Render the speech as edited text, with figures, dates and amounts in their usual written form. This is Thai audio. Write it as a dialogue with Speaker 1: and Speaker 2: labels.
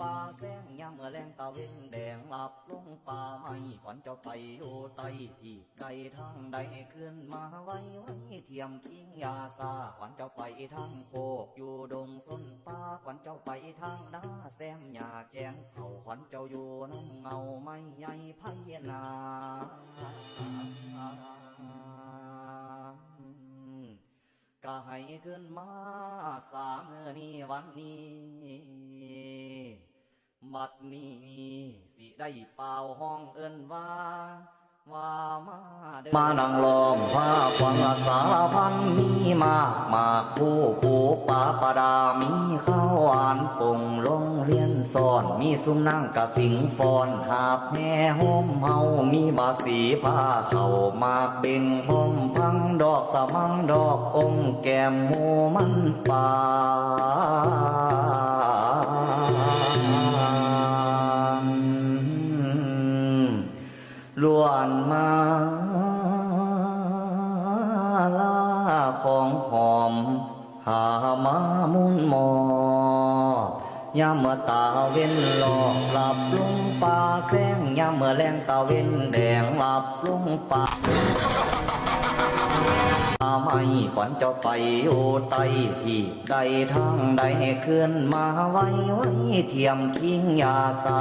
Speaker 1: ป่าแสงยามเมื่อแรงตะเวนแดงหลับลงป่าไม่ขวัญเจ้าไปอยู่ใต้ที่ใดทางใดขึ้นมาไว้เทียมคิงยาซาขวัญเจ้าไปทางโคกอยู่ดงส้นป่าขวัญเจ้าไปทางนาแซมหญ้าแกงเขาขวัญเจ้าอยู่น้ำเงาไม่ใหญ่พญานาก็ให้ขึ้นมาสามมื้อนี้วันนี้บัดนี้สิได้เป่าห้องเอิ้นว่ามานั่งล้อมผ้าฟังสารพันมีมากผู้ป่าประดามีข้าวหวานป่งโรงเรียนสอนมีซุ้มนั่งกะสิงฟอนหาบแม่ห่มเฮามีบาสีผ้าเขามากเบ่งห่มพังดอกสะมังดอกองแก้มหมูมันป่าล้วนมาลาของหอมหามามุนหมอยามเมื่อตาเว้นหลอกหลับลงป่าแสงยามเมื่อแรงตาเว้นแดงหลับลงป่าไม่ขวัญเจ้าไปอยู่ใต้ที่ใดทางใดขึ้นมาไว้เทียมคิงยาซา